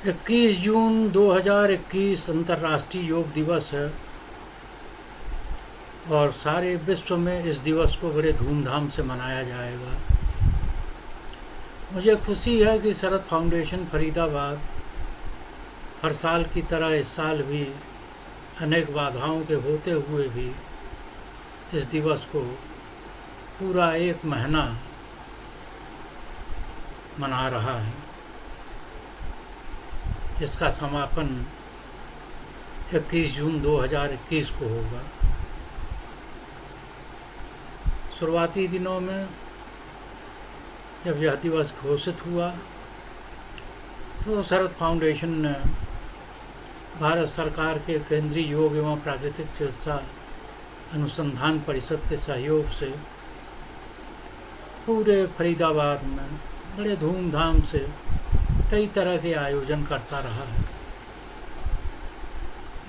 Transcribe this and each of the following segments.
21 जून 2021 अंतर्राष्ट्रीय योग दिवस है और सारे विश्व में इस दिवस को बड़े धूमधाम से मनाया जाएगा। मुझे खुशी है कि शरद फाउंडेशन फरीदाबाद हर साल की तरह इस साल भी अनेक बाधाओं के होते हुए भी इस दिवस को पूरा एक महीना मना रहा है। इसका समापन 21 जून 2021 को होगा। शुरुआती दिनों में जब यह दिवस घोषित हुआ तो शरद फाउंडेशन ने भारत सरकार के केंद्रीय योग एवं प्राकृतिक चिकित्सा अनुसंधान परिषद के सहयोग से पूरे फरीदाबाद में बड़े धूमधाम से कई तरह के आयोजन करता रहा है।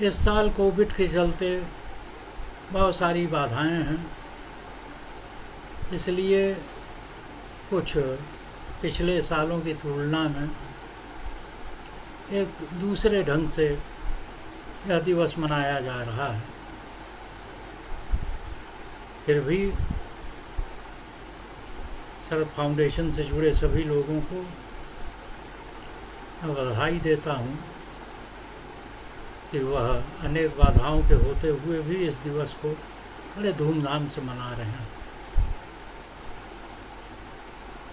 इस साल कोविड के चलते बहुत सारी बाधाएं हैं, इसलिए कुछ पिछले सालों की तुलना में एक दूसरे ढंग से यह दिवस मनाया जा रहा है। फिर भी शरद फाउंडेशन से जुड़े सभी लोगों को मैं बधाई देता हूँ कि वह अनेक बाधाओं के होते हुए भी इस दिवस को बड़े धूमधाम से मना रहे हैं।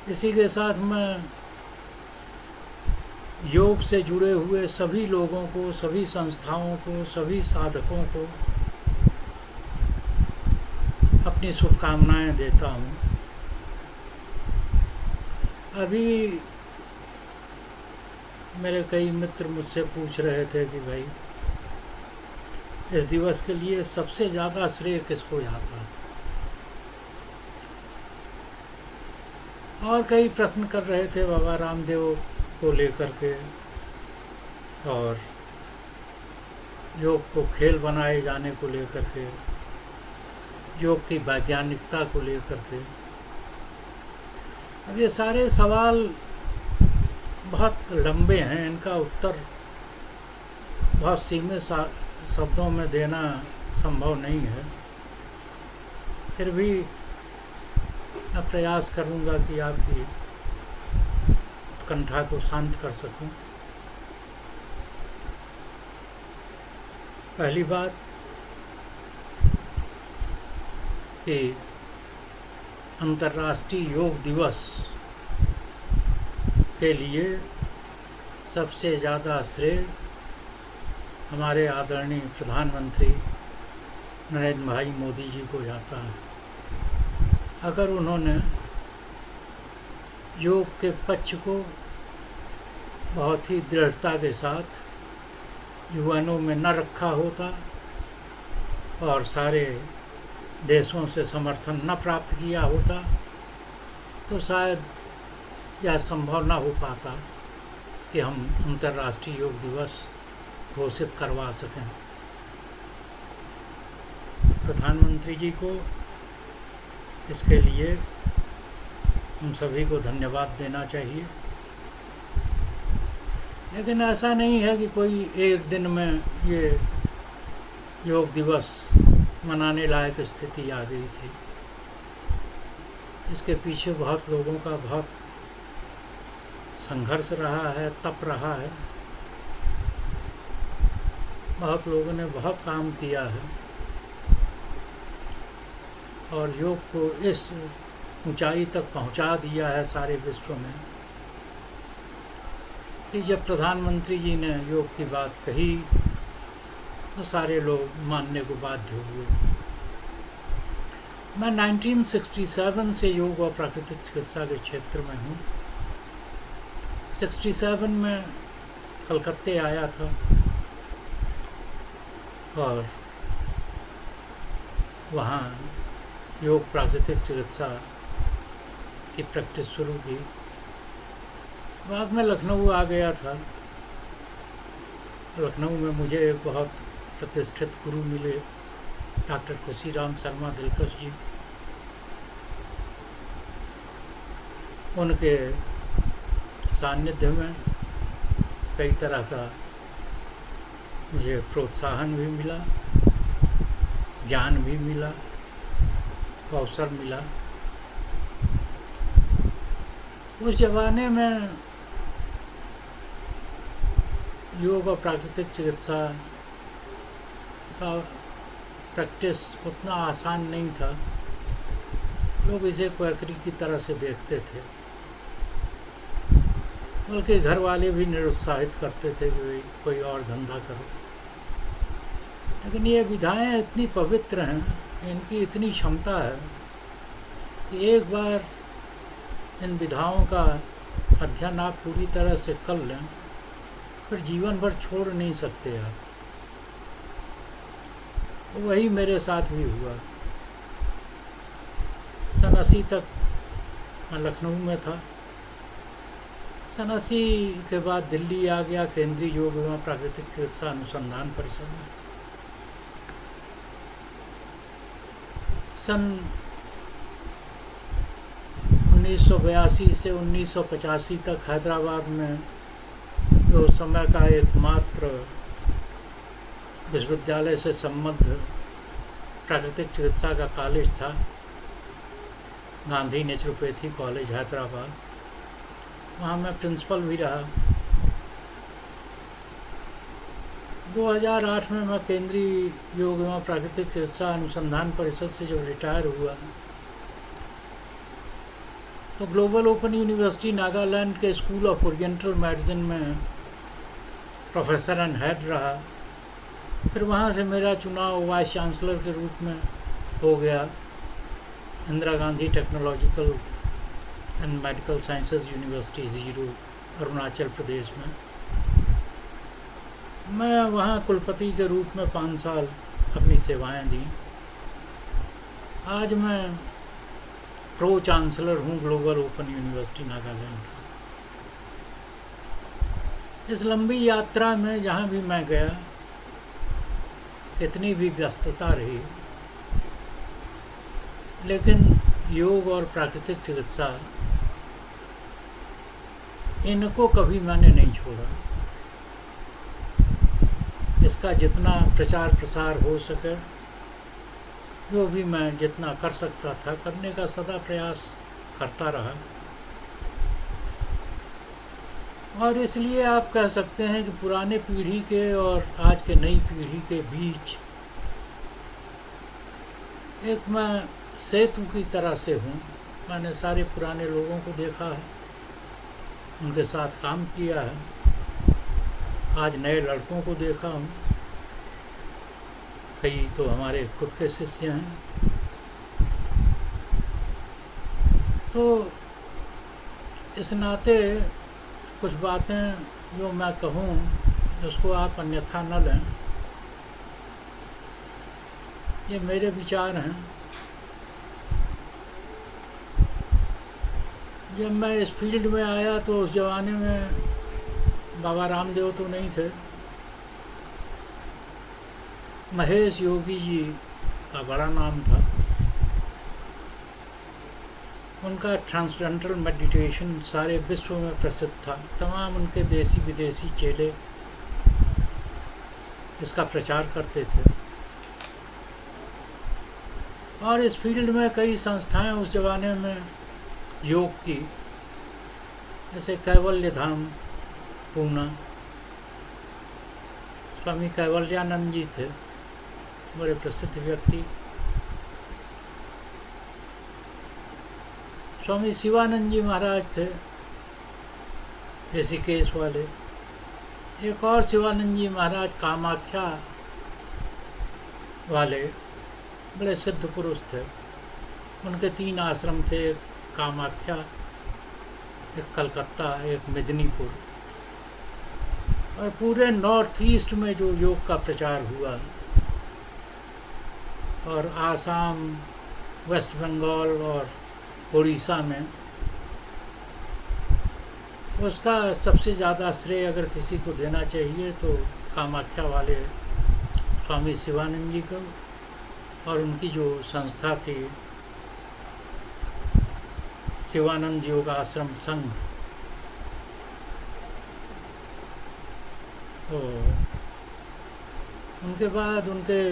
इसी के साथ मैं योग से जुड़े हुए सभी लोगों को, सभी संस्थाओं को, सभी साधकों को अपनी शुभकामनाएं देता हूँ। अभी मेरे कई मित्र मुझसे पूछ रहे थे कि भाई इस दिवस के लिए सबसे ज़्यादा श्रेय किसको जाता है, और कई प्रश्न कर रहे थे बाबा रामदेव को लेकर के और योग को खेल बनाए जाने को लेकर के, योग की वैज्ञानिकता को लेकर के। अब ये सारे सवाल बहुत लंबे हैं, इनका उत्तर बहुत सीमित शब्दों में देना संभव नहीं है। फिर भी मैं प्रयास करूंगा कि आपकी उत्कंठा को शांत कर सकूं। पहली बात कि अंतर्राष्ट्रीय योग दिवस के लिए सबसे ज़्यादा श्रेय हमारे आदरणीय प्रधानमंत्री नरेंद्र भाई मोदी जी को जाता है। अगर उन्होंने योग के पक्ष को बहुत ही दृढ़ता के साथ युवाओं में न रखा होता और सारे देशों से समर्थन न प्राप्त किया होता तो शायद यह संभव न हो पाता कि हम अंतर्राष्ट्रीय योग दिवस घोषित करवा सकें। प्रधानमंत्री जी को इसके लिए हम सभी को धन्यवाद देना चाहिए। लेकिन ऐसा नहीं है कि कोई एक दिन में ये योग दिवस मनाने लायक स्थिति आ गई थी। इसके पीछे बहुत लोगों का बहुत संघर्ष रहा है, तप रहा है। बहुत लोगों ने बहुत काम किया है और योग को इस ऊंचाई तक पहुंचा दिया है सारे विश्व में कि जब प्रधानमंत्री जी ने योग की बात कही तो सारे लोग मानने को बाध्य हुए। मैं 1967 से योग और प्राकृतिक चिकित्सा के क्षेत्र में हूँ। 67 में कलकत्ते आया था और वहाँ योग प्राकृतिक चिकित्सा की प्रैक्टिस शुरू की। बाद में लखनऊ आ गया था। लखनऊ में मुझे एक बहुत प्रतिष्ठित गुरु मिले, डॉक्टर खुशीराम शर्मा दिलकश जी। उनके सानिध्य में कई तरह का मुझे प्रोत्साहन भी मिला, ज्ञान भी मिला, अवसर मिला। उस ज़माने में योग और प्राकृतिक चिकित्सा का प्रैक्टिस उतना आसान नहीं था। लोग इसे क्वैकरी की तरह से देखते थे, बल्कि घर वाले भी निरुत्साहित करते थे कि कोई और धंधा करो। लेकिन ये विधाएं इतनी पवित्र हैं, इनकी इतनी क्षमता है कि एक बार इन विधाओं का अध्ययन आप पूरी तरह से कर लें, फिर जीवन भर छोड़ नहीं सकते आप। वही मेरे साथ भी हुआ। सन 80 तक मैं लखनऊ में था। सन 80 के बाद दिल्ली आ गया, केंद्रीय योग एवं प्राकृतिक चिकित्सा अनुसंधान परिषद में। सन 1982 से 1985 तक हैदराबाद में जो उस समय का एकमात्र विश्वविद्यालय से संबद्ध प्राकृतिक चिकित्सा का कॉलेज था, गांधी नेचुरोपैथी कॉलेज हैदराबाद। वहाँ मैं प्रिंसिपल भी रहा। 2008 में मैं केंद्रीय योग एवं प्राकृतिक चिकित्सा अनुसंधान परिषद से जब रिटायर हुआ तो ग्लोबल ओपन यूनिवर्सिटी नागालैंड के स्कूल ऑफ ओरिएंटल मेडिसिन में प्रोफेसर एंड हेड रहा। फिर वहाँ से मेरा चुनाव वाइस चांसलर के रूप में हो गया Indira Gandhi technological and medical sciences university Ziro, Arunachal Pradesh में। मैं वहाँ कुलपति के रूप में 5 साल अपनी सेवाएं दी। आज मैं प्रो चांसलर हूँ ग्लोबल ओपन यूनिवर्सिटी नागालैंड का। इस लंबी यात्रा में जहाँ भी मैं गया, इतनी भी व्यस्तता रही, लेकिन योग और प्राकृतिक चिकित्सा, इनको कभी मैंने नहीं छोड़ा। इसका जितना प्रचार प्रसार हो सके, जो भी मैं जितना कर सकता था करने का सदा प्रयास करता रहा। और इसलिए आप कह सकते हैं कि पुराने पीढ़ी के और आज के नई पीढ़ी के बीच एक मैं सेतु की तरह से हूँ। मैंने सारे पुराने लोगों को देखा है, उनके साथ काम किया है। आज नए लड़कों को देखा हूँ, कई तो हमारे खुद के शिष्य हैं। तो इस नाते कुछ बातें जो मैं कहूँ उसको आप अन्यथा न लें, ये मेरे विचार हैं। जब मैं इस फील्ड में आया तो उस ज़माने में बाबा रामदेव तो नहीं थे, महेश योगी जी का बड़ा नाम था। उनका ट्रांसडेंटल मेडिटेशन सारे विश्व में प्रसिद्ध था। तमाम उनके देसी विदेशी चेले इसका प्रचार करते थे। और इस फील्ड में कई संस्थाएं उस ज़माने में योग की, जैसे कैवल्य धाम पूना, स्वामी कैवल्यानंद जी थे, बड़े प्रसिद्ध व्यक्ति। स्वामी शिवानंद जी महाराज थे, ऋषिकेश वाले। एक और शिवानंद जी महाराज कामाख्या वाले, बड़े सिद्ध पुरुष थे। उनके 3 आश्रम थे, एक कामाख्या, एक कलकत्ता, एक मेदिनीपुर। और पूरे नॉर्थ ईस्ट में जो योग का प्रचार हुआ, और आसाम, वेस्ट बंगाल और उड़ीसा में, उसका सबसे ज़्यादा श्रेय अगर किसी को देना चाहिए तो कामाख्या वाले स्वामी शिवानंद जी को, और उनकी जो संस्था थी शिवानंद योग आश्रम संघ। तो उनके बाद उनके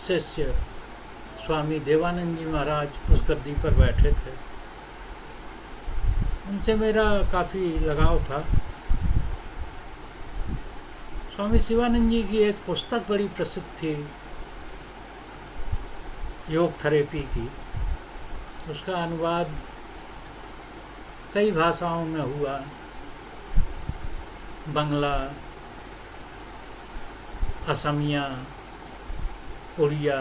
शिष्य स्वामी देवानंद जी महाराज उस गद्दी पर बैठे थे। उनसे मेरा काफ़ी लगाव था। स्वामी शिवानंद जी की एक पुस्तक बड़ी प्रसिद्ध थी, योग थेरेपी की। उसका अनुवाद कई भाषाओं में हुआ, बंगला, असमिया, उड़िया,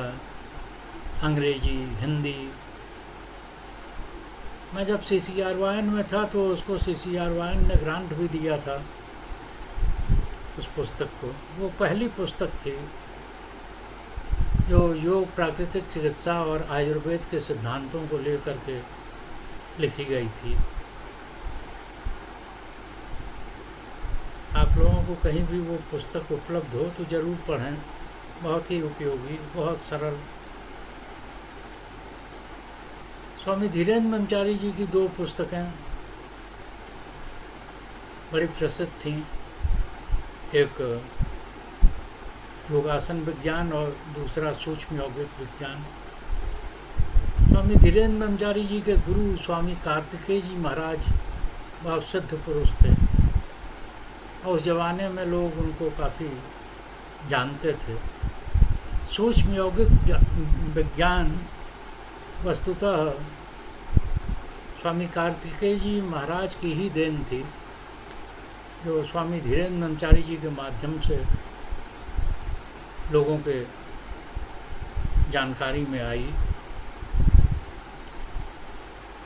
अंग्रेजी, हिंदी। मैं जब CCRYN में था तो उसको CCRYN ने ग्रांट भी दिया था उस पुस्तक को। वो पहली पुस्तक थी जो योग, प्राकृतिक चिकित्सा और आयुर्वेद के सिद्धांतों को लेकर के लिखी गई थी। आप लोगों को कहीं भी वो पुस्तक उपलब्ध हो तो ज़रूर पढ़ें, बहुत ही उपयोगी, बहुत सरल। स्वामी धीरेन्द्र ब्रह्मचारी जी की 2 पुस्तकें बड़ी प्रसिद्ध थीं, एक योगासन विज्ञान और दूसरा सूक्ष्म यौगिक विज्ञान। स्वामी धीरेन्द्र ब्रह्मचारी जी के गुरु स्वामी कार्तिकेय जी महाराज बहुत सिद्ध पुरुष थे और उस ज़माने में लोग उनको काफ़ी जानते थे। सूक्ष्म यौगिक विज्ञान वस्तुतः स्वामी कार्तिकेय जी महाराज की ही देन थी, जो स्वामी धीरेन्द्र ब्रह्मचारी जी के माध्यम से लोगों के जानकारी में आई।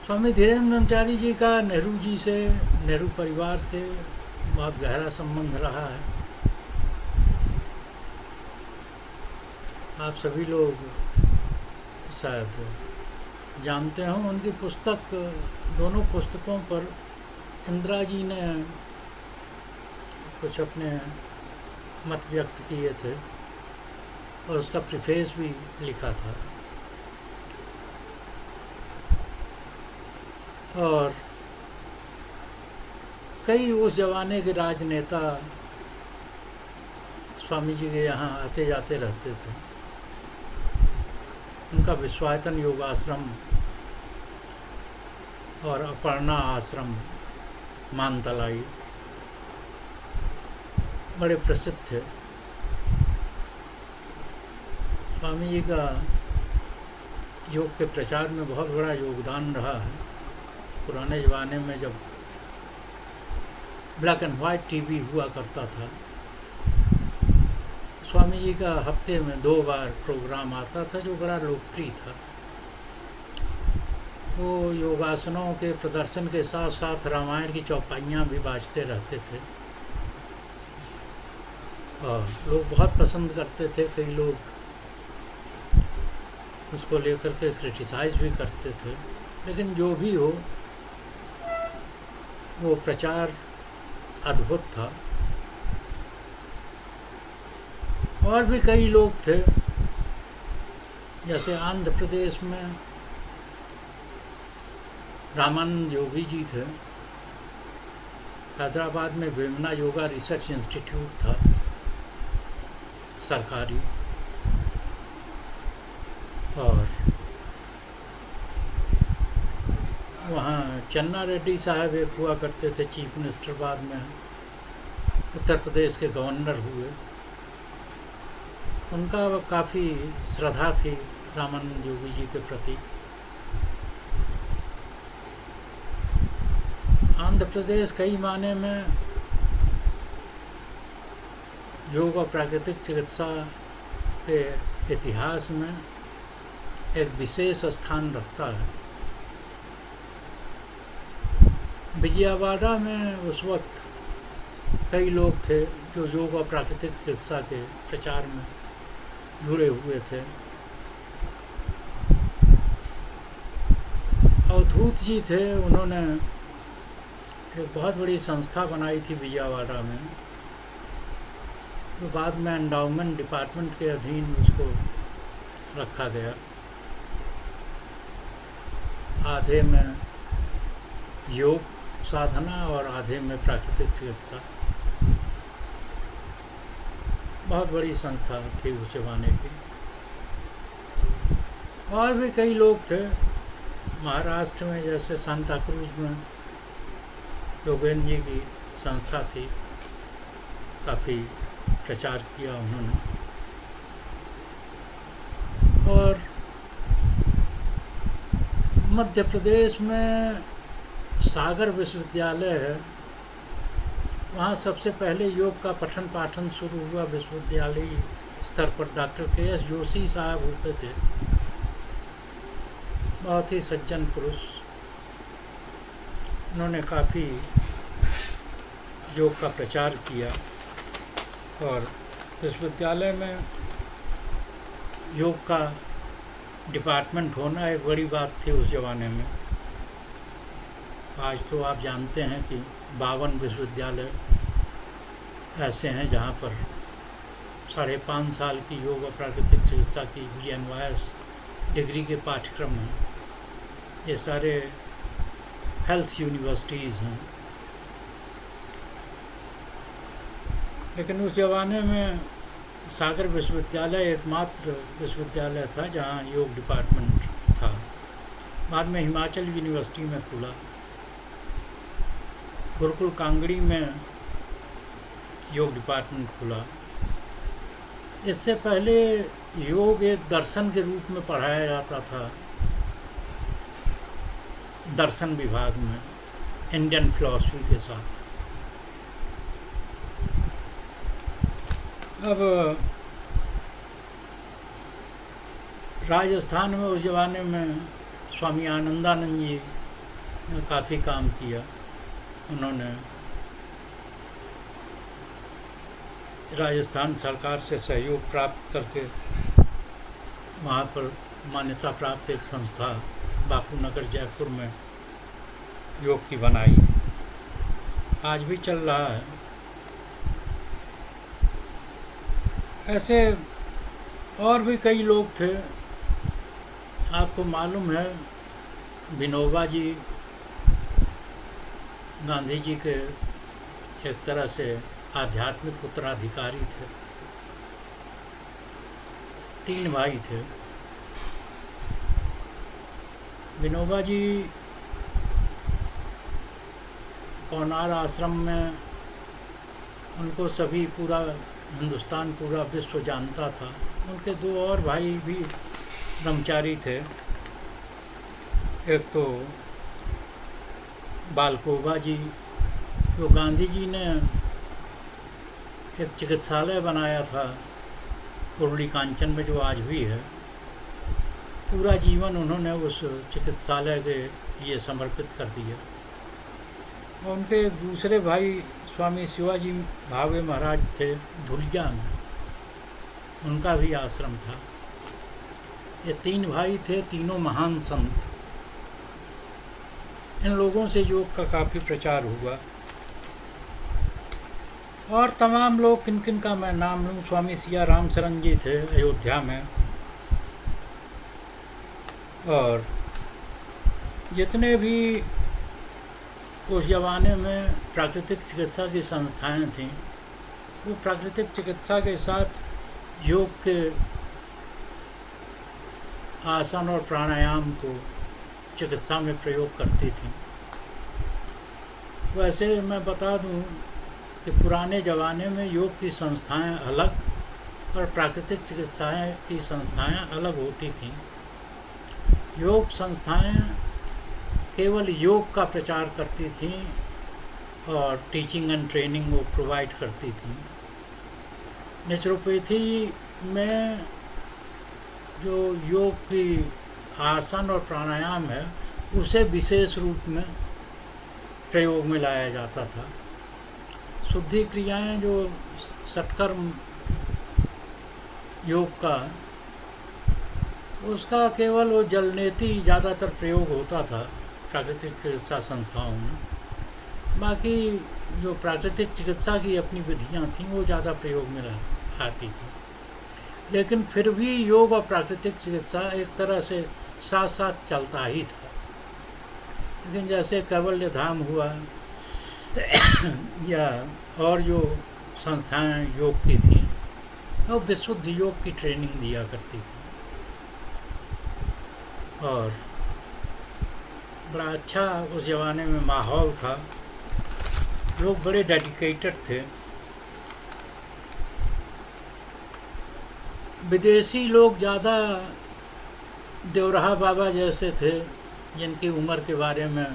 स्वामी धीरेन्द्र ब्रह्मचारी जी का नेहरू जी से, नेहरू परिवार से बहुत गहरा संबंध रहा है। आप सभी लोग शायद जानते हो। उनकी पुस्तक, दोनों पुस्तकों पर इंदिरा जी ने कुछ अपने मत व्यक्त किए थे और उसका प्रीफेस भी लिखा था। और कई उस ज़माने के राजनेता स्वामी जी के यहाँ आते जाते रहते थे। उनका विश्वायतन योगाश्रम और अपर्णा आश्रम मानतलाई बड़े प्रसिद्ध थे। स्वामी जी का योग के प्रचार में बहुत बड़ा योगदान रहा है। पुराने ज़माने में जब ब्लैक एंड वाइट टीवी हुआ करता था, स्वामी जी का हफ्ते में 2 बार प्रोग्राम आता था जो बड़ा लोकप्रिय था। वो योगासनों के प्रदर्शन के साथ साथ रामायण की चौपाइयाँ भी बाजते रहते थे और लोग बहुत पसंद करते थे। कई लोग उसको लेकर के क्रिटिसाइज़ भी करते थे, लेकिन जो भी हो वो प्रचार अद्भुत था। और भी कई लोग थे, जैसे आंध्र प्रदेश में रामानंद योगी जी थे। हैदराबाद में वेमना योगा रिसर्च इंस्टीट्यूट था सरकारी, और वहाँ चन्ना रेड्डी साहब एक हुआ करते थे चीफ मिनिस्टर, बाद में उत्तर प्रदेश के गवर्नर हुए। उनका काफ़ी श्रद्धा थी रामानंद योगी जी के प्रति। आंध्र प्रदेश कई मायने में योग और प्राकृतिक चिकित्सा के इतिहास में एक विशेष स्थान रखता है। विजयवाड़ा में उस वक्त कई लोग थे जो योग और प्राकृतिक चिकित्सा के प्रचार में जुड़े हुए थे। अवधूत जी थे, उन्होंने एक बहुत बड़ी संस्था बनाई थी विजयवाड़ा में, तो बाद में एंडाउमेंट डिपार्टमेंट के अधीन उसको रखा गया। आधे में योग साधना और आधे में प्राकृतिक चिकित्सा। बहुत बड़ी संस्था थी उस ज़माने की। और भी कई लोग थे महाराष्ट्र में, जैसे सांता क्रूज में योगेंद्र जी की संस्था थी, काफ़ी प्रचार किया उन्होंने। और मध्य प्रदेश में सागर विश्वविद्यालय है, वहाँ सबसे पहले योग का पठन पाठन शुरू हुआ विश्वविद्यालय स्तर पर। Doctor KS. जोशी साहब होते थे, बहुत ही सज्जन पुरुष। उन्होंने काफ़ी योग का प्रचार किया और विश्वविद्यालय में योग का डिपार्टमेंट होना एक बड़ी बात थी उस ज़माने में। आज तो आप जानते हैं कि 52 विश्वविद्यालय ऐसे हैं जहाँ पर 5.5 साल की योग और प्राकृतिक चिकित्सा की BNYS डिग्री के पाठ्यक्रम हैं। ये सारे हेल्थ यूनिवर्सिटीज़ हैं। लेकिन उस ज़माने में सागर विश्वविद्यालय एकमात्र विश्वविद्यालय था जहाँ योग डिपार्टमेंट था। बाद में हिमाचल यूनिवर्सिटी में खुला, गुरुकुल कांगड़ी में योग डिपार्टमेंट खुला। इससे पहले योग एक दर्शन के रूप में पढ़ाया जाता था दर्शन विभाग में, इंडियन फिलॉसफी के साथ। अब राजस्थान में उस ज़माने में स्वामी आनंदानंद जी ने काफ़ी काम किया। उन्होंने राजस्थान सरकार से सहयोग प्राप्त करके वहाँ पर मान्यता प्राप्त एक संस्था बापू नगर जयपुर में योग की बनाई, आज भी चल रहा है। ऐसे और भी कई लोग थे। आपको मालूम है विनोबा जी गांधी जी के एक तरह से आध्यात्मिक उत्तराधिकारी थे। 3 भाई थे। विनोबा जी पौनार आश्रम में, उनको सभी पूरा हिंदुस्तान, पूरा विश्व जानता था। उनके 2 और भाई भी ब्रह्मचारी थे। एक तो बालकोबा जी, जो गांधी जी ने एक चिकित्सालय बनाया था कुर्ली कांचन में, जो आज भी है। पूरा जीवन उन्होंने उस चिकित्सालय के लिए समर्पित कर दिया। और उनके एक दूसरे भाई स्वामी शिवाजी भावे महाराज थे धुलिया में, उनका भी आश्रम था। ये 3 भाई थे, तीनों महान संत। इन लोगों से योग का काफ़ी प्रचार हुआ। और तमाम लोग, किन किन का मैं नाम लूँ, स्वामी सिया राम शरण जी थे अयोध्या में। और जितने भी उस ज़माने में प्राकृतिक चिकित्सा की संस्थाएं थीं, वो प्राकृतिक चिकित्सा के साथ योग के आसन और प्राणायाम को चिकित्सा में प्रयोग करती थीं। वैसे मैं बता दूं कि पुराने ज़माने में योग की संस्थाएं अलग और प्राकृतिक चिकित्साएं की संस्थाएं अलग होती थीं। योग संस्थाएं केवल योग का प्रचार करती थीं और टीचिंग एंड ट्रेनिंग वो प्रोवाइड करती थीं। नेचुरोपैथी में जो योग की आसन और प्राणायाम है, उसे विशेष रूप में प्रयोग में लाया जाता था। शुद्धि क्रियाएं, जो षटकर्म योग का, उसका केवल वो जलनेति ज़्यादातर प्रयोग होता था प्राकृतिक चिकित्सा संस्थाओं में। बाकी जो प्राकृतिक चिकित्सा की अपनी विधियां थीं, वो ज़्यादा प्रयोग में आती थी। लेकिन फिर भी योग और प्राकृतिक चिकित्सा एक तरह से साथ साथ चलता ही था। लेकिन जैसे कैवल्य धाम हुआ या और जो संस्थाएं योग की थीं, वो विशुद्ध योग की ट्रेनिंग दिया करती थी और बड़ा अच्छा उस ज़माने में माहौल था। लोग बड़े डेडिकेटेड थे। विदेशी लोग ज़्यादा देवराहा बाबा जैसे थे, जिनकी उम्र के बारे में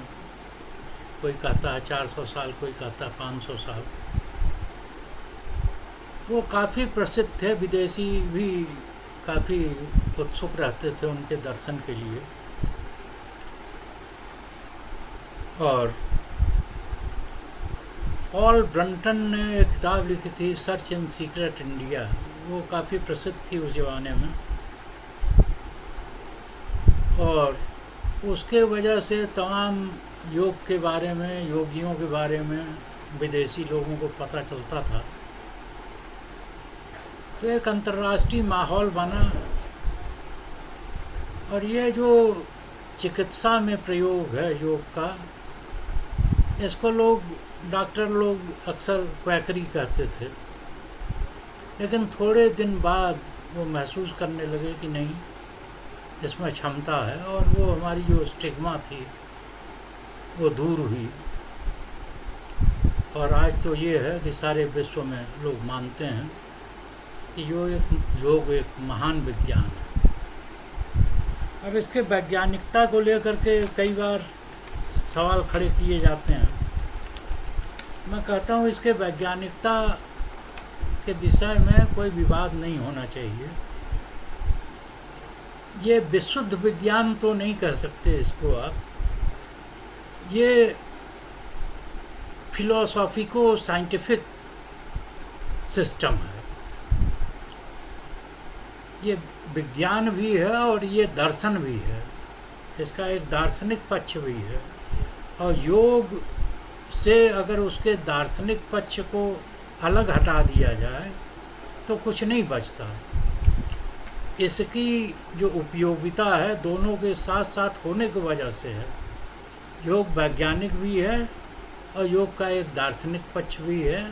कोई कहता है 400 साल, कोई कहता है 500 साल। वो काफ़ी प्रसिद्ध थे। विदेशी भी काफ़ी उत्सुक रहते थे उनके दर्शन के लिए। और पॉल ब्रंटन ने एक किताब लिखी थी, सर्च इन सीक्रेट इंडिया। वो काफ़ी प्रसिद्ध थी उस ज़माने में और उसके वजह से तमाम योग के बारे में, योगियों के बारे में विदेशी लोगों को पता चलता था। तो एक अंतर्राष्ट्रीय माहौल बना और ये जो चिकित्सा में प्रयोग है योग का, इसको डॉक्टर लोग अक्सर क्वैकरी कहते थे। लेकिन थोड़े दिन बाद वो महसूस करने लगे कि नहीं, इसमें क्षमता है, और वो हमारी जो स्टिग्मा थी वो दूर हुई। और आज तो ये है कि सारे विश्व में लोग मानते हैं कि योग एक महान विज्ञान है। अब इसके वैज्ञानिकता को लेकर के कई बार सवाल खड़े किए जाते हैं। मैं कहता हूँ इसके वैज्ञानिकता के विषय में कोई विवाद नहीं होना चाहिए। ये विशुद्ध विज्ञान तो नहीं कह सकते इसको आप, ये फिलोसॉफिको साइंटिफिक सिस्टम है। ये विज्ञान भी है और ये दर्शन भी है। इसका एक दार्शनिक पक्ष भी है। और योग से अगर उसके दार्शनिक पक्ष को अलग हटा दिया जाए तो कुछ नहीं बचता। इसकी जो उपयोगिता है दोनों के साथ साथ होने की वजह से है। योग वैज्ञानिक भी है और योग का एक दार्शनिक पक्ष भी है,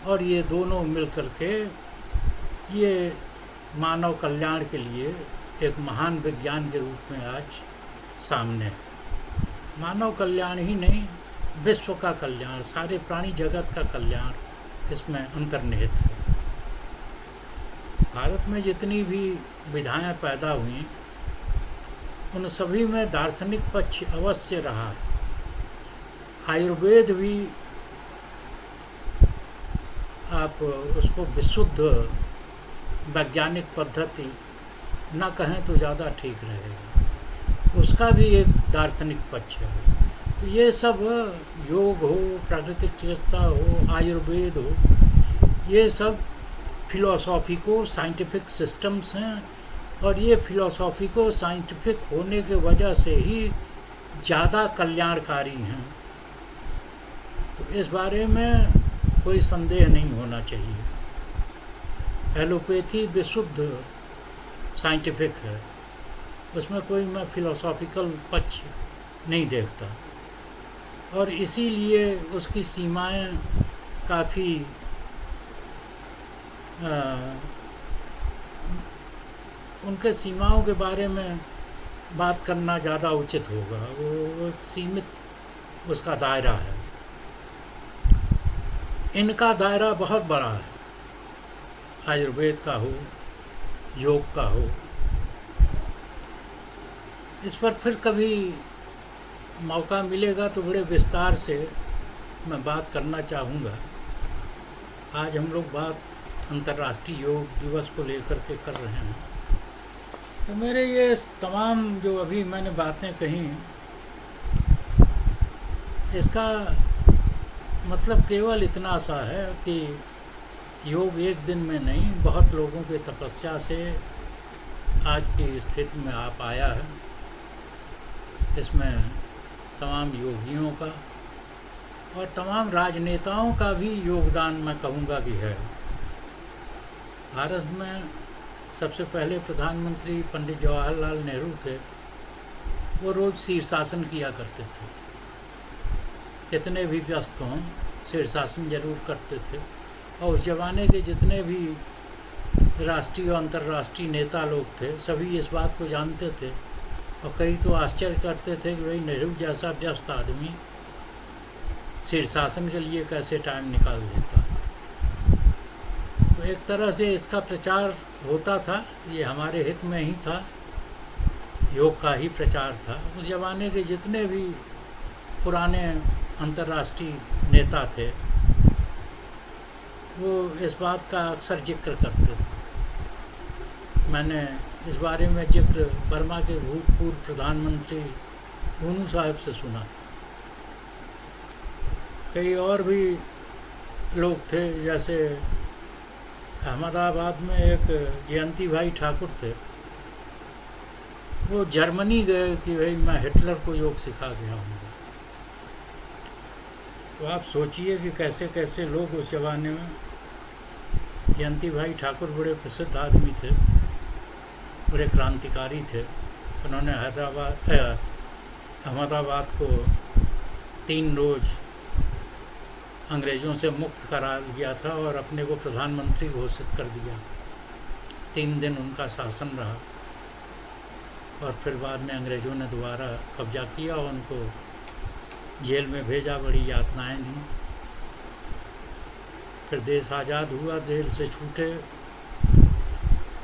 और ये दोनों मिलकर के ये मानव कल्याण के लिए एक महान विज्ञान के रूप में आज सामने है। मानव कल्याण ही नहीं, विश्व का कल्याण, सारे प्राणी जगत का कल्याण इसमें अंतर्निहित है। भारत में जितनी भी विधाएं पैदा हुई उन सभी में दार्शनिक पक्ष अवश्य रहा है। आयुर्वेद भी आप उसको विशुद्ध वैज्ञानिक पद्धति न कहें तो ज़्यादा ठीक रहेगा, उसका भी एक दार्शनिक पक्ष है। तो ये सब योग हो, प्राकृतिक चिकित्सा हो, आयुर्वेद हो, ये सब फिलोसॉफिको साइंटिफिक सिस्टम्स हैं, और ये फिलोसॉफिको साइंटिफिक होने के वजह से ही ज़्यादा कल्याणकारी हैं। तो इस बारे में कोई संदेह नहीं होना चाहिए। एलोपैथी विशुद्ध साइंटिफिक है, उसमें कोई मैं फिलोसॉफिकल पक्ष नहीं देखता, और इसीलिए उसकी सीमाएं काफ़ी उनके सीमाओं के बारे में बात करना ज़्यादा उचित होगा। वो एक सीमित उसका दायरा है। इनका दायरा बहुत बड़ा है, आयुर्वेद का हो, योग का हो। इस पर फिर कभी मौका मिलेगा तो बड़े विस्तार से मैं बात करना चाहूँगा। आज हम लोग बात अंतर्राष्ट्रीय योग दिवस को लेकर के कर रहे हैं। तो मेरे ये तमाम जो अभी मैंने बातें कही, इसका मतलब केवल इतना सा है कि योग एक दिन में नहीं, बहुत लोगों की तपस्या से आज की स्थिति में आ पाया है। इसमें तमाम योगियों का और तमाम राजनेताओं का भी योगदान मैं कहूँगा कि है। भारत में सबसे पहले प्रधानमंत्री पंडित जवाहरलाल नेहरू थे। वो रोज़ शीर्षासन किया करते थे, कितने भी व्यस्त हों शीर्षासन जरूर करते थे। और उस ज़माने के जितने भी राष्ट्रीय और अंतर्राष्ट्रीय नेता लोग थे, सभी इस बात को जानते थे और कई तो आश्चर्य करते थे कि भाई नेहरू जैसा व्यस्त आदमी शीर्षासन के लिए कैसे टाइम निकाल लेता। तो एक तरह से इसका प्रचार होता था, ये हमारे हित में ही था, योग का ही प्रचार था। उस ज़माने के जितने भी पुराने अंतर्राष्ट्रीय नेता थे वो इस बात का अक्सर जिक्र करते थे। मैंने इस बारे में जिक्र बर्मा के भूतपूर्व प्रधानमंत्री भूनू साहब से सुना था। कई और भी लोग थे, जैसे अहमदाबाद में एक जयंती भाई ठाकुर थे, वो जर्मनी गए कि भाई मैं हिटलर को योग सिखा गया हूँ। तो आप सोचिए कि कैसे कैसे लोग उस ज़माने में। जयंती भाई ठाकुर बड़े प्रसिद्ध आदमी थे, बड़े क्रांतिकारी थे। उन्होंने अहमदाबाद को 3 रोज़ अंग्रेज़ों से मुक्त करा दिया था और अपने को प्रधानमंत्री घोषित कर दिया था। 3 दिन उनका शासन रहा और फिर बाद में अंग्रेज़ों ने दोबारा कब्जा किया और उनको जेल में भेजा, बड़ी यातनाएं दी। फिर देश आज़ाद हुआ, जेल से छूटे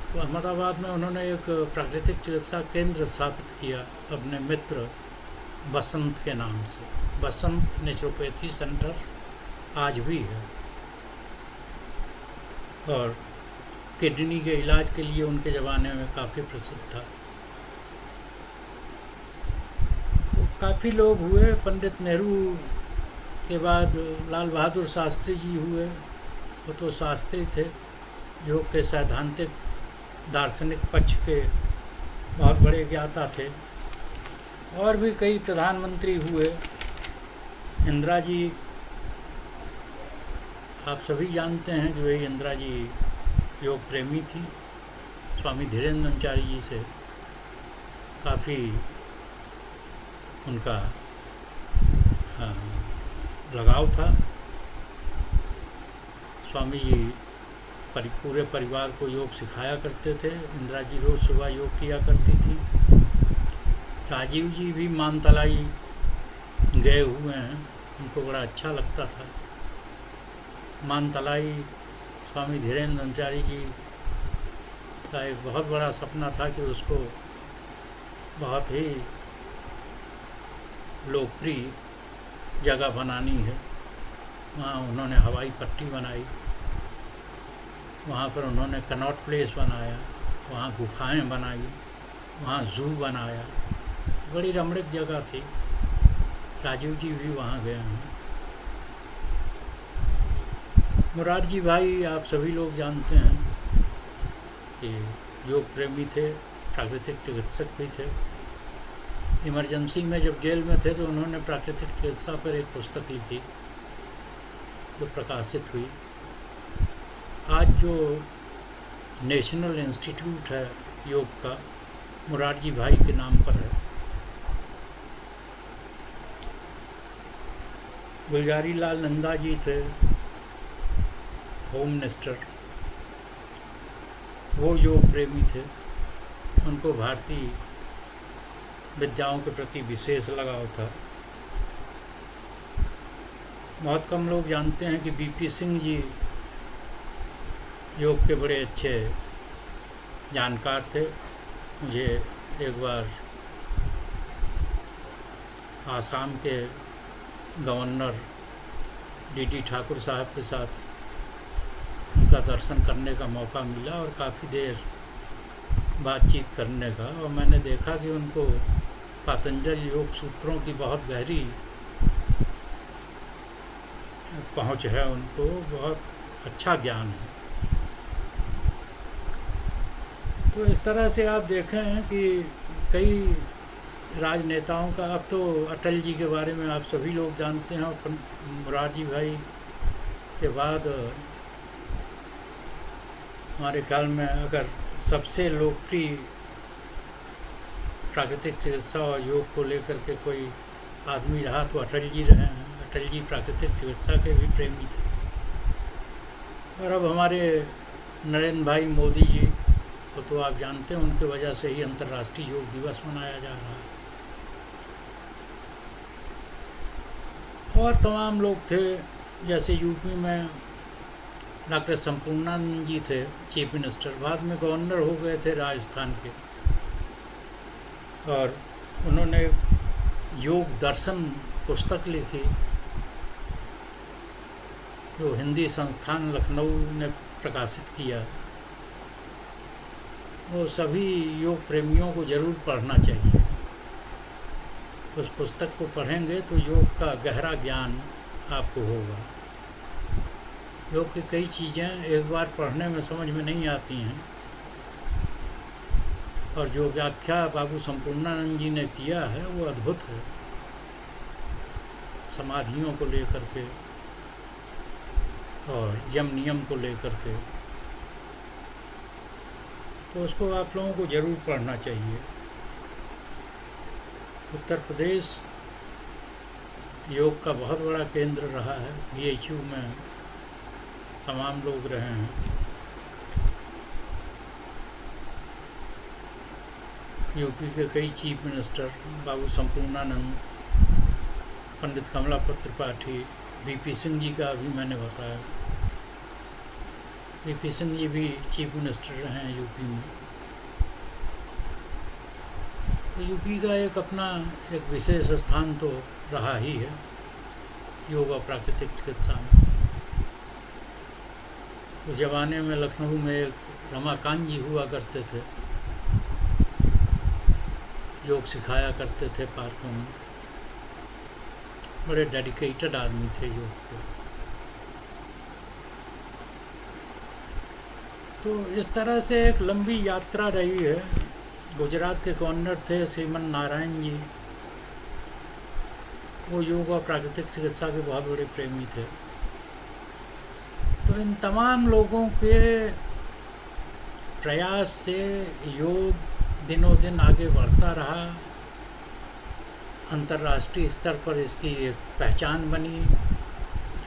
तो अहमदाबाद में उन्होंने एक प्राकृतिक चिकित्सा केंद्र स्थापित किया अपने मित्र बसंत के नाम से। बसंत नेचुरोपैथी सेंटर आज भी है और किडनी के इलाज के लिए उनके ज़माने में काफ़ी प्रसिद्ध था। तो काफ़ी लोग हुए। पंडित नेहरू के बाद लाल बहादुर शास्त्री जी हुए। वो तो शास्त्री थे, योग के सैद्धांतिक दार्शनिक पक्ष के बहुत बड़े ज्ञाता थे। और भी कई प्रधानमंत्री हुए। इंदिरा जी, आप सभी जानते हैं कि वही इंदिरा जी योग प्रेमी थी। स्वामी धीरेन्द्राचार्य जी से काफ़ी उनका लगाव था। स्वामी जी पूरे परिवार को योग सिखाया करते थे। इंदिरा जी रोज़ सुबह योग किया करती थी। राजीव जी भी मानतलाई गए हुए हैं, उनको बड़ा अच्छा लगता था। मानतलाई स्वामी धीरेन्द्राचार्य जी का एक बहुत बड़ा सपना था कि उसको बहुत ही लोकप्रिय जगह बनानी है। वहाँ उन्होंने हवाई पट्टी बनाई, वहाँ पर उन्होंने कनॉट प्लेस बनाया, वहाँ गुफाएं बनाई, वहाँ जू बनाया। बड़ी रमणीक जगह थी। राजीव जी भी वहाँ गए हैं। मुरारजी भाई आप सभी लोग जानते हैं कि योग प्रेमी थे, प्राकृतिक चिकित्सक भी थे। इमरजेंसी में जब जेल में थे तो उन्होंने प्राकृतिक चिकित्सा पर एक पुस्तक लिखी जो प्रकाशित हुई। आज जो नेशनल इंस्टीट्यूट है योग का, मुरारजी भाई के नाम पर है। गुलजारी लाल नंदा जी थे होम मिनिस्टर, वो योग प्रेमी थे। उनको भारतीय विद्याओं के प्रति विशेष लगाव था। बहुत कम लोग जानते हैं कि बीपी सिंह जी योग के बड़े अच्छे जानकार थे। मुझे एक बार आसाम के गवर्नर डी ठाकुर साहब के साथ उनका दर्शन करने का मौका मिला और काफ़ी देर बातचीत करने का। और मैंने देखा कि उनको पतंजलि योग सूत्रों की बहुत गहरी पहुंच है, उनको बहुत अच्छा ज्ञान है। तो इस तरह से आप देखें कि कई राजनेताओं का, अब तो अटल जी के बारे में आप सभी लोग जानते हैं और मुरारजी भाई के बाद हमारे ख्याल में अगर सबसे लोकप्रिय प्राकृतिक चिकित्सा और योग को लेकर के कोई आदमी रहा तो अटल जी रहे हैं। अटल जी प्राकृतिक चिकित्सा के भी प्रेमी थे। और अब हमारे नरेंद्र भाई मोदी जी को तो आप जानते हैं, उनके वजह से ही अंतर्राष्ट्रीय योग दिवस मनाया जा रहा है। और तमाम लोग थे, जैसे यूपी में डॉक्टर संपूर्णानंद जी थे चीफ मिनिस्टर, बाद में गवर्नर हो गए थे राजस्थान के, और उन्होंने योग दर्शन पुस्तक लिखी जो हिंदी संस्थान लखनऊ ने प्रकाशित किया। वो सभी योग प्रेमियों को ज़रूर पढ़ना चाहिए। उस पुस्तक को पढ़ेंगे तो योग का गहरा ज्ञान आपको होगा। योग की कई चीज़ें एक बार पढ़ने में समझ में नहीं आती हैं, और जो व्याख्या बाबू संपूर्णानंद जी ने किया है वो अद्भुत है, समाधियों को लेकर के और यम नियम को लेकर के। तो उसको आप लोगों को ज़रूर पढ़ना चाहिए। उत्तर प्रदेश योग का बहुत बड़ा केंद्र रहा है। BHU में तमाम लोग रहे हैं। यूपी के कई चीफ मिनिस्टर, बाबू संपूर्णानंद, पंडित कमलापत त्रिपाठी, VP सिंह जी का अभी मैंने बताया। VP सिंह जी भी चीफ मिनिस्टर रहे हैं यूपी में। तो यूपी का एक अपना एक विशेष स्थान तो रहा ही है योग और प्राकृतिक चिकित्सा में। उस ज़माने में लखनऊ में एक रमाकांत जी हुआ करते थे, योग सिखाया करते थे पार्कों में। बड़े डेडिकेटेड आदमी थे योग के। तो इस तरह से एक लंबी यात्रा रही है। गुजरात के गवर्नर थे श्रीमन नारायण जी, वो योग और प्राकृतिक चिकित्सा के बहुत बड़े प्रेमी थे। तो इन तमाम लोगों के प्रयास से योग दिनों दिन आगे बढ़ता रहा। अंतर्राष्ट्रीय स्तर पर इसकी एक पहचान बनी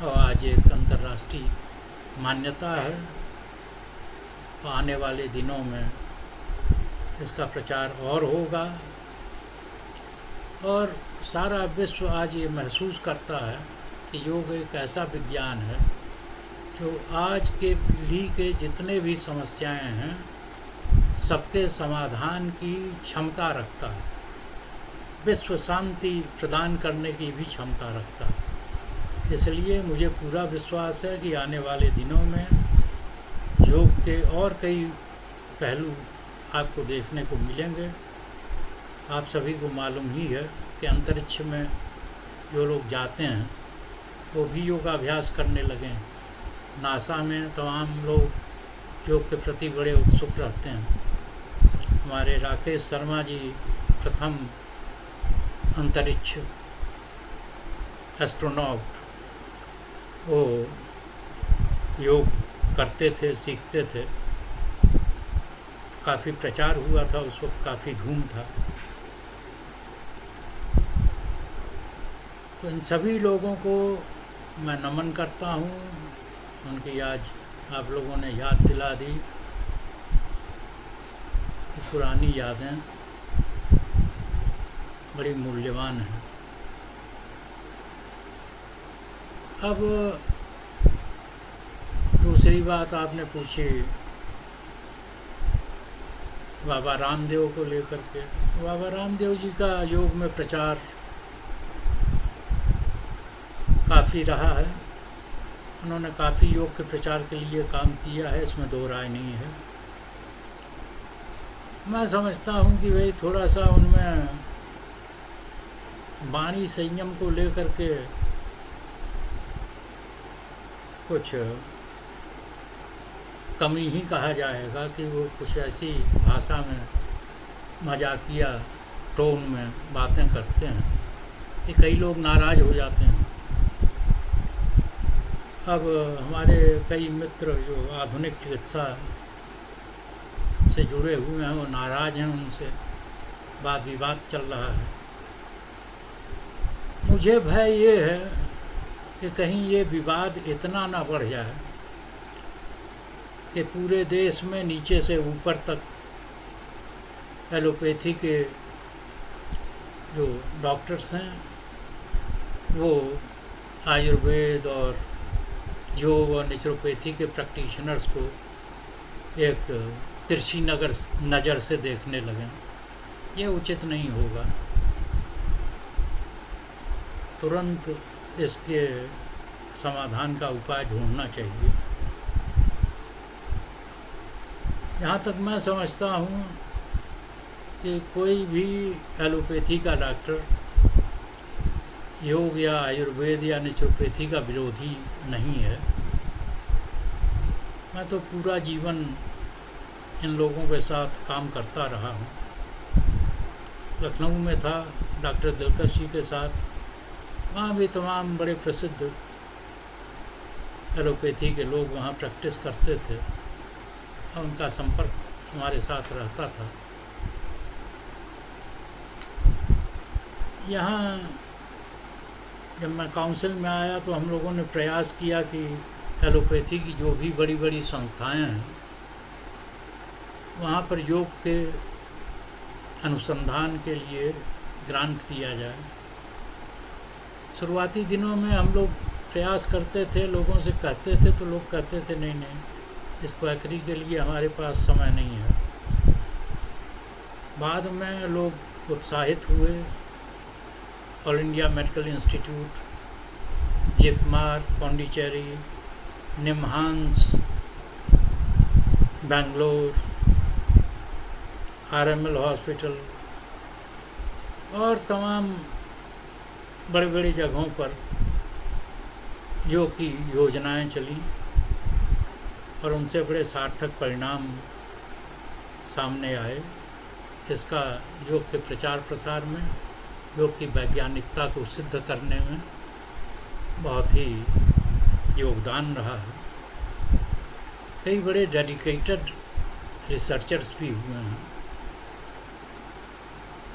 और आज एक अंतर्राष्ट्रीय मान्यता है। आने वाले दिनों में इसका प्रचार और होगा, और सारा विश्व आज ये महसूस करता है कि योग एक ऐसा विज्ञान है जो आज के पीढ़ी के जितने भी समस्याएं हैं सबके समाधान की क्षमता रखता है, विश्व शांति प्रदान करने की भी क्षमता रखता है। इसलिए मुझे पूरा विश्वास है कि आने वाले दिनों में योग के और कई पहलू आपको देखने को मिलेंगे। आप सभी को मालूम ही है कि अंतरिक्ष में जो लोग जाते हैं वो भी योगाभ्यास करने लगे। नासा में तमाम लोग योग के प्रति बड़े उत्सुक रहते हैं। हमारे राकेश शर्मा जी प्रथम अंतरिक्ष एस्ट्रोनॉट, वो योग करते थे, सीखते थे। काफ़ी प्रचार हुआ था उस वक्त, काफ़ी धूम था। तो इन सभी लोगों को मैं नमन करता हूँ। उनकी आज आप लोगों ने याद दिला दी कि पुरानी यादें बड़ी मूल्यवान हैं। अब दूसरी बात आपने पूछी बाबा रामदेव को लेकर के। तो बाबा रामदेव जी का योग में प्रचार काफ़ी रहा है। उन्होंने काफ़ी योग के प्रचार के लिए काम किया है, इसमें दो राय नहीं है। मैं समझता हूँ कि भाई थोड़ा सा उनमें वाणी संयम को लेकर के कुछ कमी ही कहा जाएगा कि वो कुछ ऐसी भाषा में मजाकिया टोन में बातें करते हैं कि कई लोग नाराज़ हो जाते हैं। अब हमारे कई मित्र जो आधुनिक चिकित्सा से जुड़े हुए हैं वो नाराज़ हैं, उनसे वाद विवाद चल रहा है। मुझे भय ये है कि कहीं ये विवाद इतना ना बढ़ जाए कि पूरे देश में नीचे से ऊपर तक एलोपैथी के जो डॉक्टर्स हैं वो आयुर्वेद और योग और नेचुरोपैथी के प्रैक्टिशनर्स को एक तिरछी नज़र से देखने लगें। ये उचित नहीं होगा। तुरंत इसके समाधान का उपाय ढूंढना चाहिए। यहाँ तक मैं समझता हूँ कि कोई भी एलोपैथी का डॉक्टर योग या आयुर्वेद या नेचुरोपैथी का विरोधी नहीं है। मैं तो पूरा जीवन इन लोगों के साथ काम करता रहा हूँ। लखनऊ में था डॉक्टर दिलकश जी के साथ, वहाँ भी तमाम बड़े प्रसिद्ध एलोपैथी के लोग वहाँ प्रैक्टिस करते थे और उनका संपर्क हमारे साथ रहता था। यहाँ जब मैं काउंसिल में आया तो हम लोगों ने प्रयास किया कि एलोपैथी की जो भी बड़ी बड़ी संस्थाएं हैं वहाँ पर योग के अनुसंधान के लिए ग्रांट दिया जाए। शुरुआती दिनों में हम लोग प्रयास करते थे, लोगों से कहते थे तो लोग कहते थे नहीं नहीं, इस क्वैकरी के लिए हमारे पास समय नहीं है। बाद में लोग उत्साहित हुए। All India medical institute, JIPMER Pondicherry, NIMHANS Bangalore, RML hospital और तमाम बड़े बड़ी जगहों पर योग की योजनाएं चली और उनसे बड़े सार्थक परिणाम सामने आए। इसका योग के प्रचार प्रसार में, योग की वैज्ञानिकता को सिद्ध करने में बहुत ही योगदान रहा है। कई बड़े डेडिकेटेड रिसर्चर्स भी हुए हैं।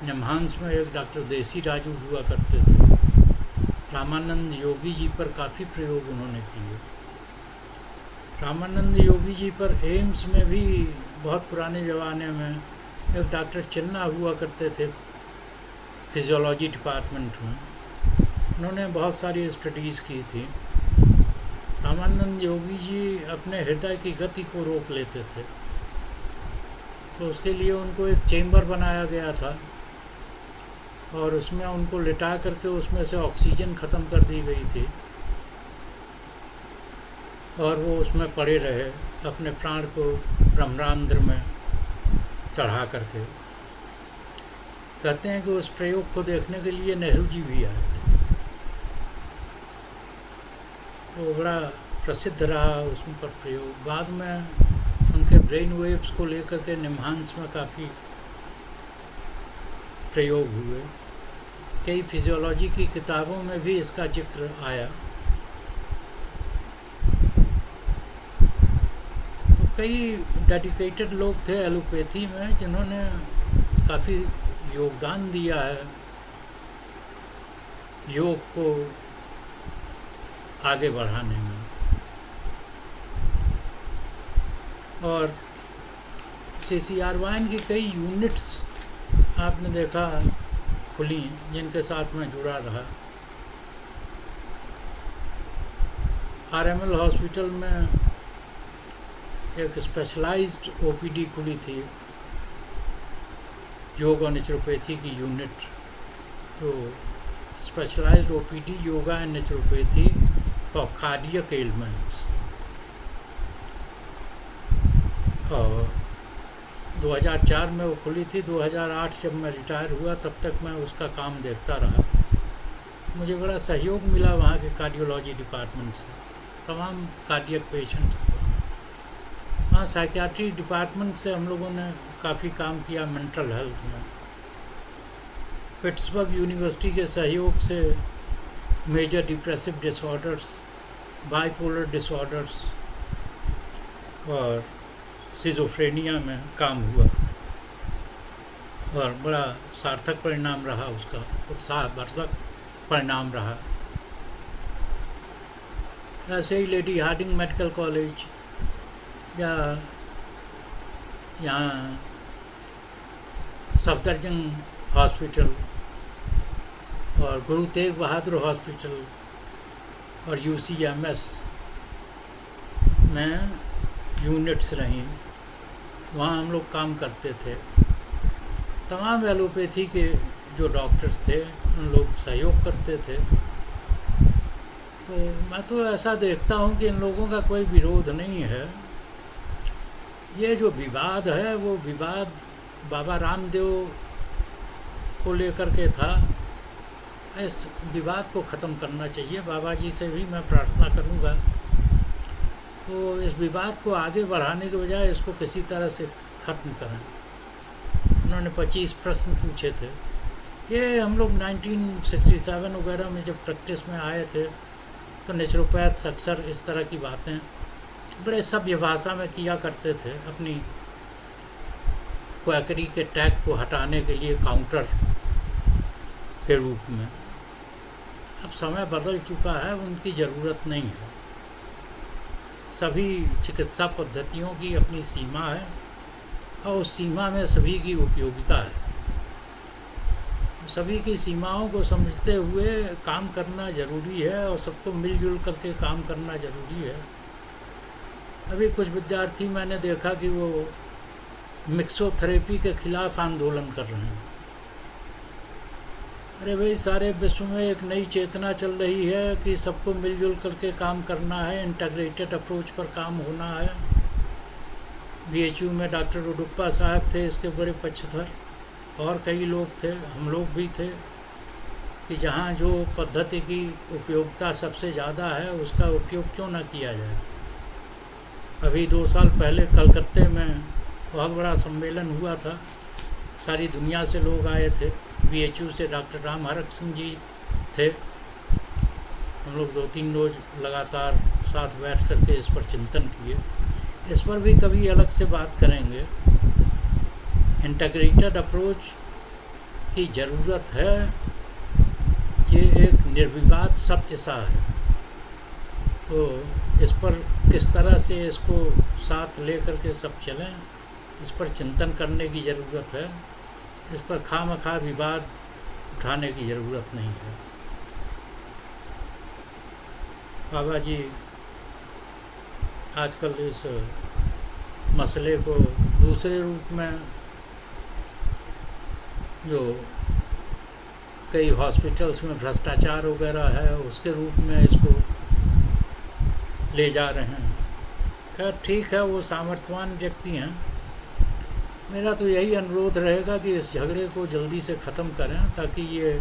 निमहांस में एक डॉक्टर देसी राजू हुआ करते थे। रामानंद योगी जी पर काफ़ी प्रयोग उन्होंने किए। रामानंद योगी जी पर एम्स में भी बहुत पुराने ज़माने में एक डॉक्टर चिन्ना हुआ करते थे फिजियोलॉजी डिपार्टमेंट में। उन्होंने बहुत सारी स्टडीज़ की थी। रामानंद योगी जी अपने हृदय की गति को रोक लेते थे, तो उसके लिए उनको एक चेम्बर बनाया गया था और उसमें उनको लिटा करके उसमें से ऑक्सीजन ख़त्म कर दी गई थी और वो उसमें पड़े रहे अपने प्राण को ब्रह्मांड में चढ़ा करके। कहते हैं कि उस प्रयोग को देखने के लिए नेहरू जी भी आए थे, तो बड़ा प्रसिद्ध रहा उस पर प्रयोग। बाद में उनके ब्रेन वेव्स को लेकर के निमहांस में काफ़ी प्रयोग हुए। कई फिजियोलॉजी की किताबों में भी इसका जिक्र आया। तो कई डेडिकेटेड लोग थे एलोपैथी में जिन्होंने काफ़ी योगदान दिया है योग को आगे बढ़ाने में। और CCR वाइन की कई यूनिट्स आपने देखा खुली जिनके साथ मैं जुड़ा रहा। RML हॉस्पिटल में एक स्पेशलाइज्ड OPD खुली थी, योग और नेचुरोपैथी की यूनिट, तो specialised OPD yoga and naturopathy for cardiac elements. और 2004 में वो खुली थी। 2008 जब मैं रिटायर हुआ तब तक मैं उसका काम देखता रहा। मुझे बड़ा सहयोग मिला वहाँ के कार्डियोलॉजी डिपार्टमेंट से। तमाम कार्डियक पेशेंट्स थे वहाँ। साइकियाट्री डिपार्टमेंट से हम लोगों ने काफ़ी काम किया मेंटल हेल्थ में। पिट्सबर्ग यूनिवर्सिटी के सहयोग से major depressive disorders, bipolar disorders और सिजोफ्रेनिया में काम हुआ और बड़ा सार्थक परिणाम रहा उसका, उत्साहवर्धक परिणाम रहा। ऐसे ही लेडी हार्डिंग मेडिकल कॉलेज या यहाँ सफदरजंग हॉस्पिटल और गुरु तेग बहादुर हॉस्पिटल और UCMS में यूनिट्स रहीं, वहाँ हम लोग काम करते थे। तमाम एलोपैथी के जो डॉक्टर्स थे उन लोग सहयोग करते थे। तो मैं तो ऐसा देखता हूँ कि इन लोगों का कोई विरोध नहीं है। ये जो विवाद है वो विवाद बाबा रामदेव को लेकर के था। इस विवाद को ख़त्म करना चाहिए। बाबा जी से भी मैं प्रार्थना करूँगा तो इस विवाद को आगे बढ़ाने के बजाय इसको किसी तरह से ख़त्म करें। उन्होंने 25 प्रश्न पूछे थे। ये हम लोग 1967 वगैरह में जब प्रैक्टिस में आए थे तो नेचुरोपैथ्स अक्सर इस तरह की बातें बड़े सभ्य भाषा में किया करते थे, अपनी क्वैकरी के टैग को हटाने के लिए काउंटर के रूप में। अब समय बदल चुका है, उनकी ज़रूरत नहीं है। सभी चिकित्सा पद्धतियों की अपनी सीमा है और उस सीमा में सभी की उपयोगिता है। सभी की सीमाओं को समझते हुए काम करना ज़रूरी है और सबको मिलजुल करके काम करना ज़रूरी है। अभी कुछ विद्यार्थी मैंने देखा कि वो मिक्सोथेरेपी के खिलाफ आंदोलन कर रहे हैं। अरे भाई, सारे विश्व में एक नई चेतना चल रही है कि सबको मिलजुल करके काम करना है, इंटीग्रेटेड अप्रोच पर काम होना है। BHU में डॉक्टर उडुप्पा साहब थे इसके बड़े पक्षधर, और कई लोग थे, हम लोग भी थे, कि जहाँ जो पद्धति की उपयोगिता सबसे ज़्यादा है उसका उपयोग क्यों ना किया जाए। अभी 2 साल पहले कलकत्ते में बहुत बड़ा सम्मेलन हुआ था, सारी दुनिया से लोग आए थे। BHU से डॉक्टर राम हरक सिंह जी थे। हम लोग 2-3 रोज लगातार साथ बैठ करके इस पर चिंतन किए। इस पर भी कभी अलग से बात करेंगे। इंटीग्रेटेड अप्रोच की ज़रूरत है, ये एक निर्विवाद सत्य सा है। तो इस पर किस तरह से इसको साथ लेकर के सब चलें, इस पर चिंतन करने की ज़रूरत है। इस पर खामखा विवाद उठाने की ज़रूरत नहीं है। बाबा जी आजकल इस मसले को दूसरे रूप में, जो कई हॉस्पिटल्स में भ्रष्टाचार वगैरह है उसके रूप में इसको ले जा रहे हैं। खैर ठीक है, वो सामर्थ्यवान व्यक्ति हैं। मेरा तो यही अनुरोध रहेगा कि इस झगड़े को जल्दी से ख़त्म करें ताकि ये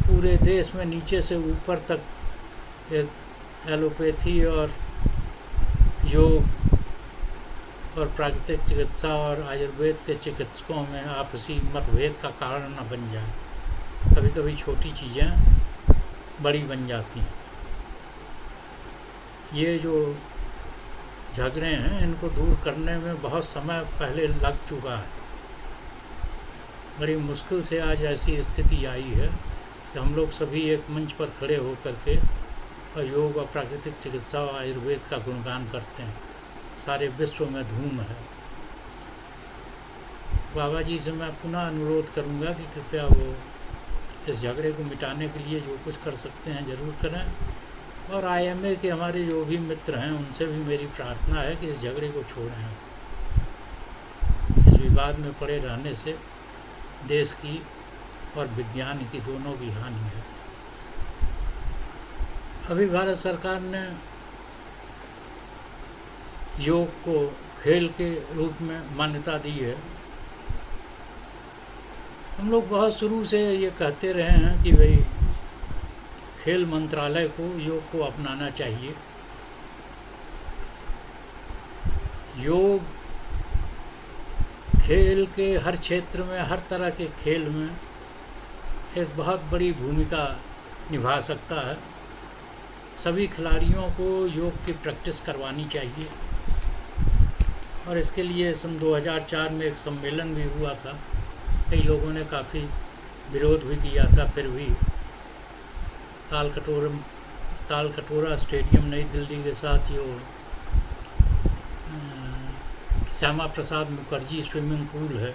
पूरे देश में नीचे से ऊपर तक एक एलोपैथी और योग और प्राकृतिक चिकित्सा और आयुर्वेद के चिकित्सकों में आपसी मतभेद का कारण न बन जाए। कभी कभी छोटी चीज़ें बड़ी बन जाती हैं। ये जो झगड़े हैं इनको दूर करने में बहुत समय पहले लग चुका है। बड़ी मुश्किल से आज ऐसी स्थिति आई है कि हम लोग सभी एक मंच पर खड़े होकर के और योग और प्राकृतिक चिकित्सा और आयुर्वेद का गुणगान करते हैं। सारे विश्व में धूम है। बाबा जी से मैं पुनः अनुरोध करूंगा कि कृपया वो इस झगड़े को मिटाने के लिए जो कुछ कर सकते हैं ज़रूर करें। और IMA के हमारे जो भी मित्र हैं उनसे भी मेरी प्रार्थना है कि इस झगड़े को छोड़ें। इस विवाद में पड़े रहने से देश की और विज्ञान की दोनों की हानि है। अभी भारत सरकार ने योग को खेल के रूप में मान्यता दी है। हम लोग बहुत शुरू से ये कहते रहे हैं कि भाई खेल मंत्रालय को योग को अपनाना चाहिए। योग खेल के हर क्षेत्र में, हर तरह के खेल में एक बहुत बड़ी भूमिका निभा सकता है। सभी खिलाड़ियों को योग की प्रैक्टिस करवानी चाहिए। और इसके लिए सन 2004 में एक सम्मेलन भी हुआ था। कई लोगों ने काफ़ी विरोध भी किया था, फिर भी ताल कटोरा स्टेडियम नई दिल्ली के साथ जो श्यामा प्रसाद मुखर्जी स्विमिंग पूल है,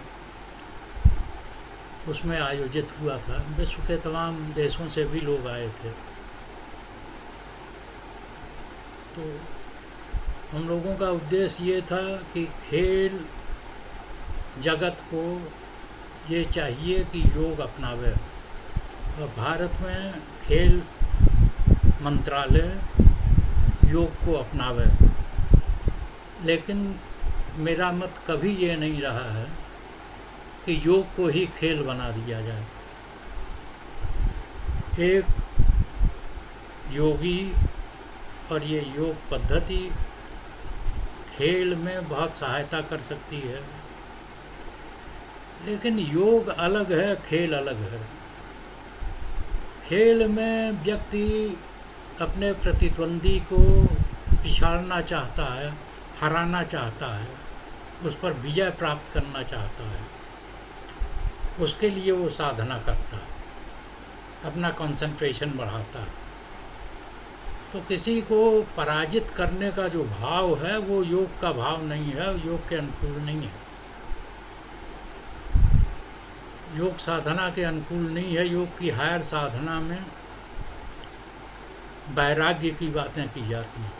उसमें आयोजित हुआ था। विश्व के तमाम देशों से भी लोग आए थे। तो हम लोगों का उद्देश्य ये था कि खेल जगत को ये चाहिए कि योग अपनावे, और भारत में खेल मंत्रालय योग को अपनावे। लेकिन मेरा मत कभी ये नहीं रहा है कि योग को ही खेल बना दिया जाए। एक योगी और ये योग पद्धति खेल में बहुत सहायता कर सकती है, लेकिन योग अलग है, खेल अलग है। खेल में व्यक्ति अपने प्रतिद्वंदी को पिछाड़ना चाहता है, हराना चाहता है, उस पर विजय प्राप्त करना चाहता है। उसके लिए वो साधना करता है, अपना कंसंट्रेशन बढ़ाता है। तो किसी को पराजित करने का जो भाव है वो योग का भाव नहीं है, योग के अनुकूल नहीं है। योग साधना के अनुकूल नहीं है। योग की हायर साधना में वैराग्य की बातें की जाती हैं।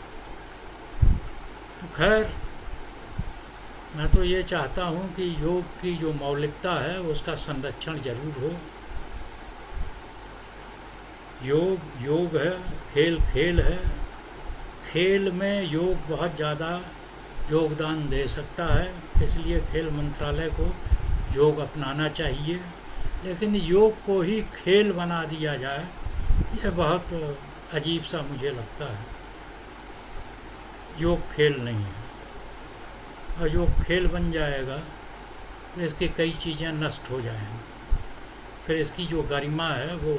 तो खैर, मैं तो ये चाहता हूँ कि योग की जो मौलिकता है उसका संरक्षण जरूर हो। योग योग है, खेल खेल है। खेल में योग बहुत ज़्यादा योगदान दे सकता है, इसलिए खेल मंत्रालय को योग अपनाना चाहिए। लेकिन योग को ही खेल बना दिया जाए, यह बहुत अजीब सा मुझे लगता है। योग खेल नहीं है, और योग खेल बन जाएगा तो इसकी कई चीज़ें नष्ट हो जाएंगी, फिर इसकी जो गरिमा है वो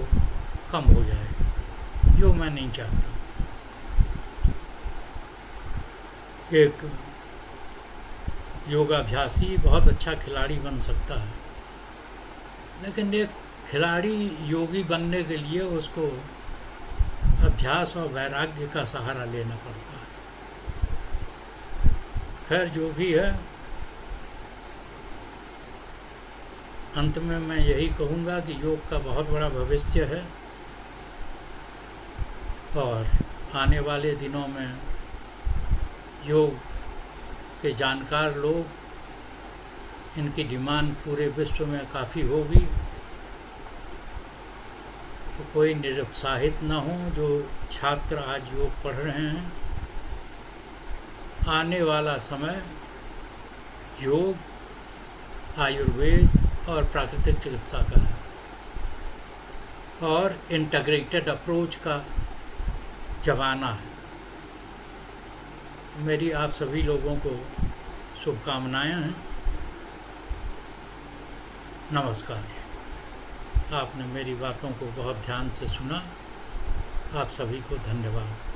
कम हो जाएगी, जो मैं नहीं चाहता। एक योगाभ्यासी बहुत अच्छा खिलाड़ी बन सकता है, लेकिन एक खिलाड़ी योगी बनने के लिए उसको अभ्यास और वैराग्य का सहारा लेना पड़ता है। खैर, जो भी है, अंत में मैं यही कहूँगा कि योग का बहुत बड़ा भविष्य है, और आने वाले दिनों में योग के जानकार लोग, इनकी डिमांड पूरे विश्व में काफ़ी होगी। तो कोई निरुत्साहित ना हो जो छात्र आज योग पढ़ रहे हैं। आने वाला समय योग, आयुर्वेद और प्राकृतिक चिकित्सा का है, और इंटीग्रेटेड अप्रोच का ज़माना है। मेरी आप सभी लोगों को शुभकामनाएं हैं। नमस्कार। आपने मेरी बातों को बहुत ध्यान से सुना। आप सभी को धन्यवाद।